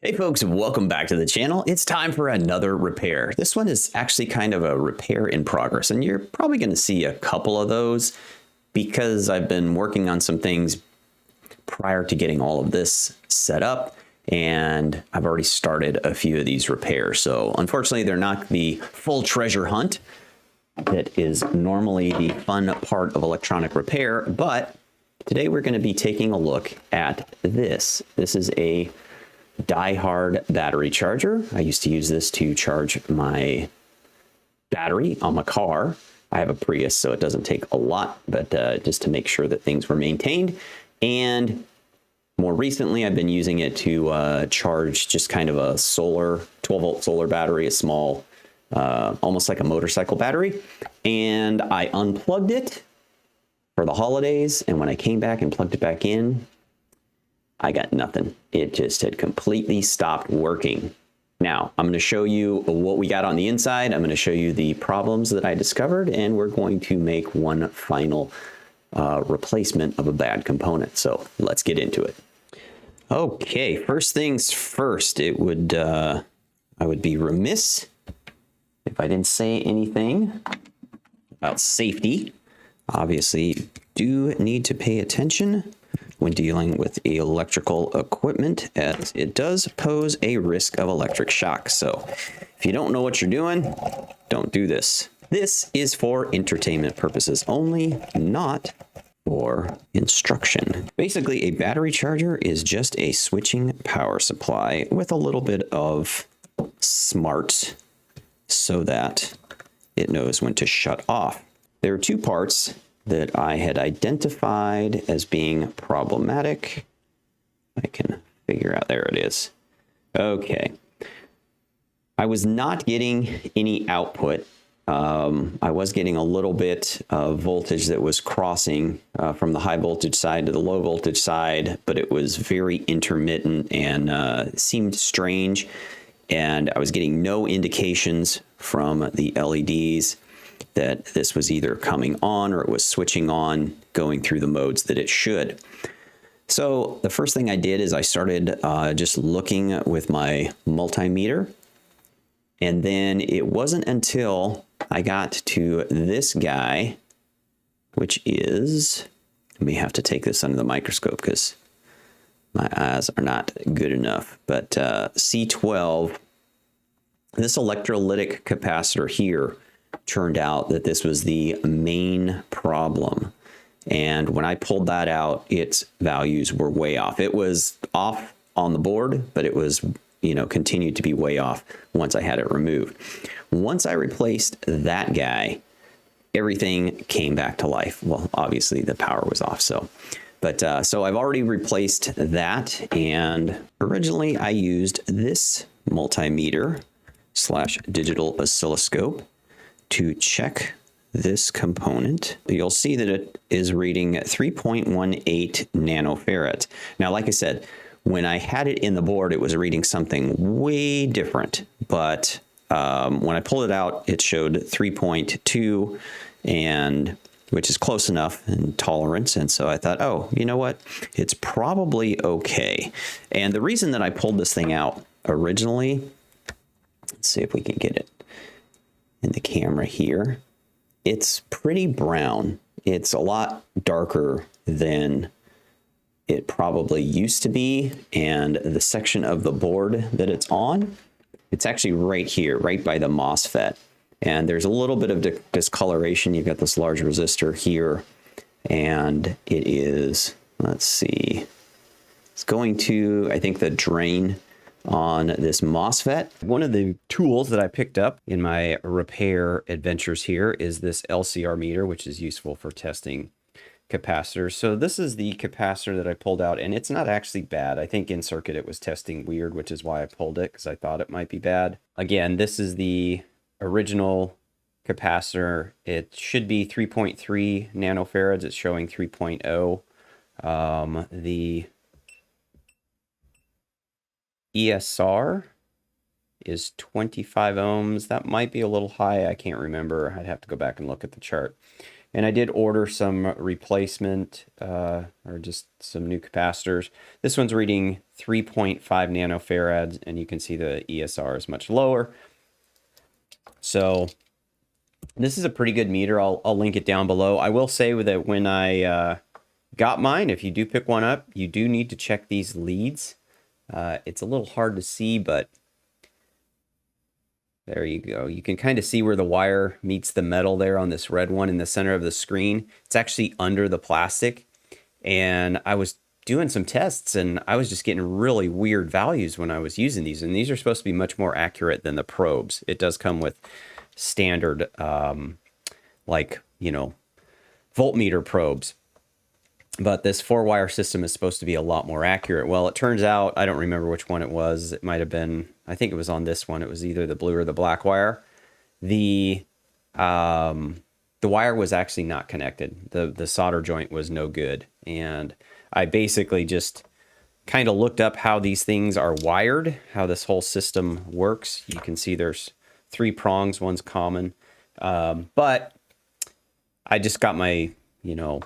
Hey folks, welcome back to the channel. It's time for another repair. This one is actually kind of a repair in progress, and you're probably going to see a couple of those because I've been working on some things prior to getting all of this set up, and I've already started a few of these repairs. So unfortunately, they're not the full treasure hunt that is normally the fun part of electronic repair, but today we're going to be taking a look at this. This is a DieHard battery charger. I used to use this to charge my battery on my car. I have a Prius, so it doesn't take a lot, but just to make sure that things were maintained. And more recently, I've been using it to charge just kind of a 12-volt solar battery, a small, almost like a motorcycle battery. And I unplugged it for the holidays, and when I came back and plugged it back in, I got nothing. It just had completely stopped working. Now, I'm going to show you what we got on the inside. I'm going to show you the problems that I discovered, and we're going to make one final replacement of a bad component. So let's get into it. Okay, first things first, I would be remiss if I didn't say anything about safety. Obviously, do need to pay attention when dealing with electrical equipment, as it does pose a risk of electric shock. So if you don't know what you're doing, don't do this. This is for entertainment purposes only, not for instruction. Basically, a battery charger is just a switching power supply with a little bit of smarts so that it knows when to shut off. There are two parts that I had identified as being problematic. I can figure out, there it is. Okay. I was not getting any output. I was getting a little bit of voltage that was crossing from the high voltage side to the low voltage side, but it was very intermittent and seemed strange. And I was getting no indications from the LEDs that this was either coming on or it was switching on, going through the modes that it should. So the first thing I did is I started just looking with my multimeter. And then it wasn't until I got to this guy, which is, I may have to take this under the microscope because my eyes are not good enough, but C12, this electrolytic capacitor here, turned out that this was the main problem. And when I pulled that out, its values were way off. It was off on the board, but it was, continued to be way off once I had it removed. Once I replaced that guy, everything came back to life. Well, obviously the power was off. So I've already replaced that. And originally I used this multimeter / digital oscilloscope to check this component. You'll see that it is reading 3.18 nanofarads. Now, like I said, when I had it in the board, it was reading something way different. But when I pulled it out, it showed 3.2, and which is close enough in tolerance. And so I thought, oh, you know what? It's probably okay. And the reason that I pulled this thing out originally, let's see if we can get it in the camera here. It's pretty brown. It's a lot darker than it probably used to be. And the section of the board that it's on, it's actually right here, right by the MOSFET. And there's a little bit of discoloration. You've got this large resistor here, and it is, let's see, it's going to, I think, the drain on this MOSFET. One of the tools that I picked up in my repair adventures here is this LCR meter, which is useful for testing capacitors. So this is the capacitor that I pulled out, and it's not actually bad. I think in circuit it was testing weird, which is why I pulled it, because I thought it might be bad. Again, this is the original capacitor. It should be 3.3 nanofarads. It's showing 3.0. The ESR is 25 ohms. That might be a little high. I can't remember. I'd have to go back and look at the chart. And I did order some replacement or just some new capacitors. This one's reading 3.5 nanofarads, and you can see the ESR is much lower. So this is a pretty good meter. I'll link it down below. I will say that when I got mine, if you do pick one up, you do need to check these leads. It's a little hard to see, but there you go. You can kind of see where the wire meets the metal there on this red one in the center of the screen. It's actually under the plastic. And I was doing some tests and I was just getting really weird values when I was using these. And these are supposed to be much more accurate than the probes. It does come with standard, like, you know, voltmeter probes. But this 4-wire system is supposed to be a lot more accurate. Well, it turns out, I don't remember which one it was. It might have been, I think it was on this one. It was either the blue or the black wire. The wire was actually not connected. The solder joint was no good. And I basically just kind of looked up how these things are wired, how this whole system works. You can see there's 3 prongs, one's common. But I just got my, you know,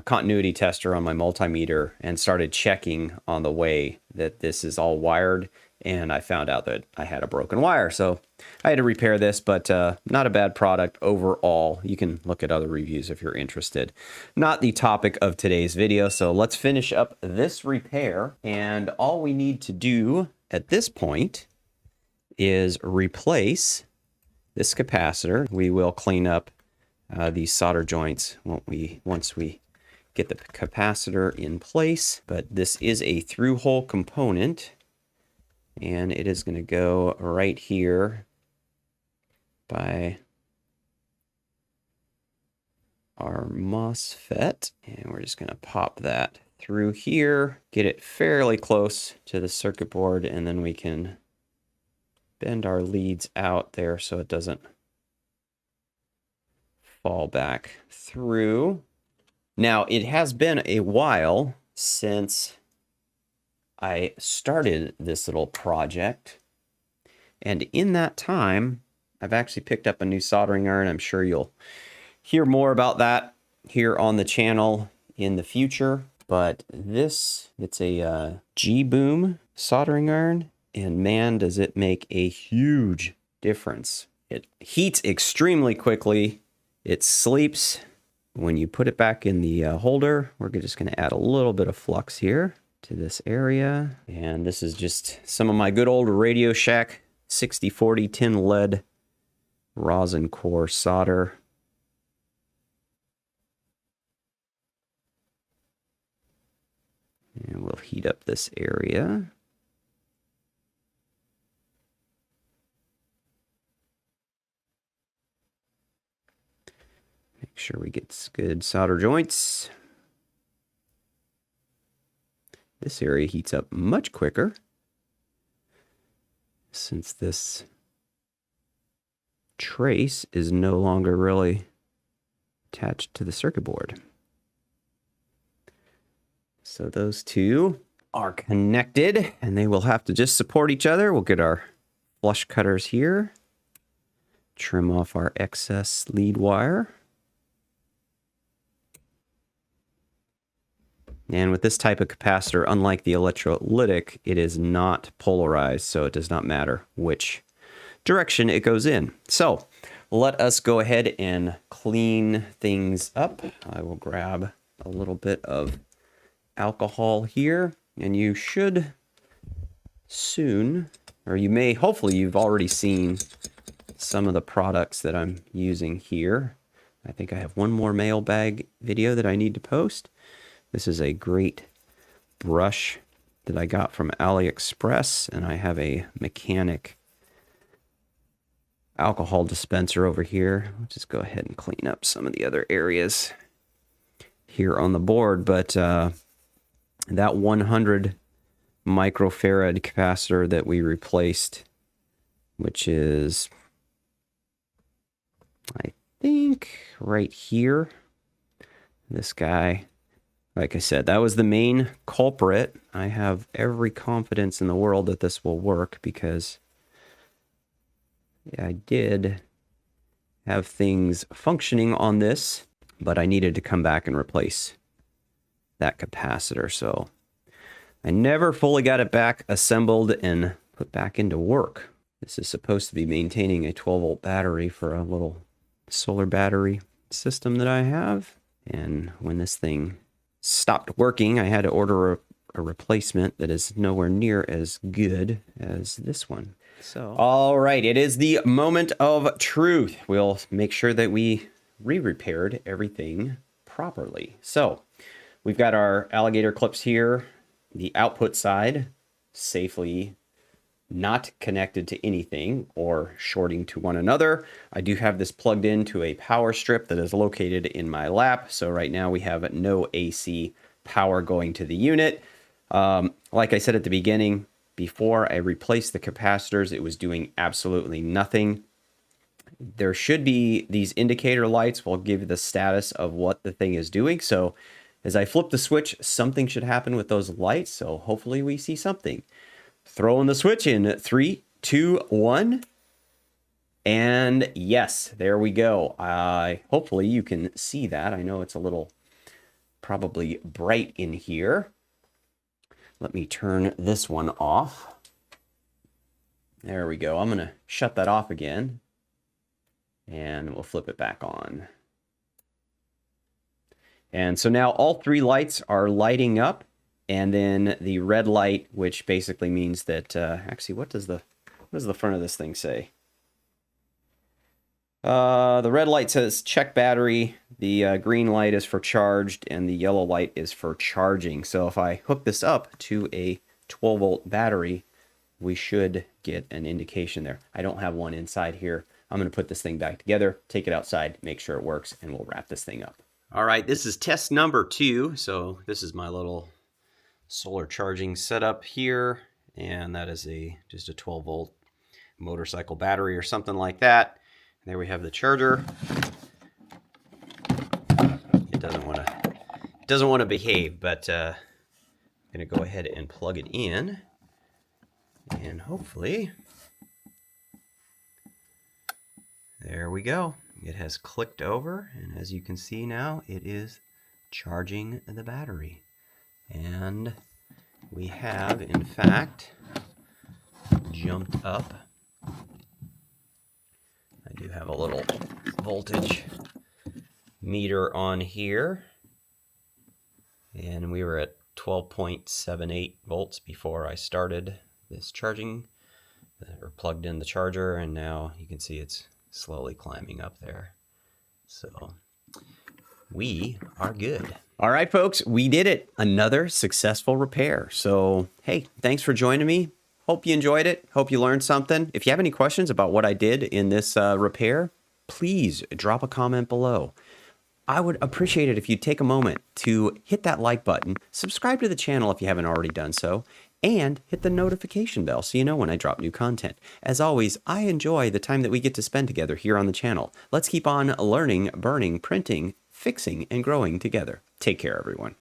continuity tester on my multimeter and started checking on the way that this is all wired, and I found out that I had a broken wire. So I had to repair this, but not a bad product overall. You can look at other reviews if you're interested. Not the topic of today's video, so let's finish up this repair. And all we need to do at this point is replace this capacitor. We will clean up these solder joints once we get the capacitor in place. But this is a through-hole component, and it is going to go right here by our MOSFET, and we're just going to pop that through here, get it fairly close to the circuit board, and then we can bend our leads out there so it doesn't fall back through. Now, it has been a while since I started this little project, and in that time, I've actually picked up a new soldering iron. I'm sure you'll hear more about that here on the channel in the future, but it's a G-Boom soldering iron, and man, does it make a huge difference. It heats extremely quickly. It sleeps. When you put it back in the holder, we're just going to add a little bit of flux here to this area. And this is just some of my good old Radio Shack 6040 tin lead rosin core solder. And we'll heat up this area. Make sure we get good solder joints. This area heats up much quicker since this trace is no longer really attached to the circuit board. So those two are connected, and they will have to just support each other. We'll get our flush cutters here, trim off our excess lead wire. And with this type of capacitor, unlike the electrolytic, it is not polarized, so it does not matter which direction it goes in. So let us go ahead and clean things up. I will grab a little bit of alcohol here, and you should soon, or you may, hopefully you've already seen some of the products that I'm using here. I think I have one more mailbag video that I need to post. This is a great brush that I got from AliExpress, and I have a mechanic alcohol dispenser over here. I'll just go ahead and clean up some of the other areas here on the board. But that 100 microfarad capacitor that we replaced, which is, I think, right here, this guy. Like I said, that was the main culprit. I have every confidence in the world that this will work because I did have things functioning on this but I needed to come back and replace that capacitor. So I never fully got it back assembled and put back into work. This is supposed to be maintaining a 12-volt battery for a little solar battery system that I have. And when this thing stopped working, I had to order a replacement that is nowhere near as good as this one. So, all right, it is the moment of truth. We'll make sure that we re-repaired everything properly. So we've got our alligator clips here, the output side safely not connected to anything or shorting to one another. I do have this plugged into a power strip that is located in my lap. So right now we have no AC power going to the unit. Like I said at the beginning, before I replaced the capacitors, it was doing absolutely nothing. There should be these indicator lights will give you the status of what the thing is doing. So as I flip the switch, something should happen with those lights. So hopefully we see something. Throwing the switch in 3, 2, 1. And yes, there we go. Hopefully you can see that. I know it's a little probably bright in here. Let me turn this one off. There we go. I'm going to shut that off again. And we'll flip it back on. And so now all 3 lights are lighting up. And then the red light, which basically means that, actually, what does the front of this thing say? The red light says check battery, the green light is for charged, and the yellow light is for charging. So if I hook this up to a 12-volt battery, we should get an indication there. I don't have one inside here. I'm going to put this thing back together, take it outside, make sure it works, and we'll wrap this thing up. All right, this is test number 2. So this is my little solar charging setup here, and that is just a 12-volt motorcycle battery or something like that. And there we have the charger. It doesn't want to behave, but I'm gonna go ahead and plug it in, and hopefully there we go. It has clicked over, and as you can see now, it is charging the battery. And we have, in fact, jumped up. I do have a little voltage meter on here. And we were at 12.78 volts before I started this charging, or plugged in the charger, and now you can see it's slowly climbing up there. So we are good. All right, folks, we did it. Another successful repair. So, hey, thanks for joining me. Hope you enjoyed it. Hope you learned something. If you have any questions about what I did in this repair, please drop a comment below. I would appreciate it if you'd take a moment to hit that like button, subscribe to the channel if you haven't already done so, and hit the notification bell so you know when I drop new content. As always, I enjoy the time that we get to spend together here on the channel. Let's keep on learning, burning, printing, fixing, and growing together. Take care, everyone.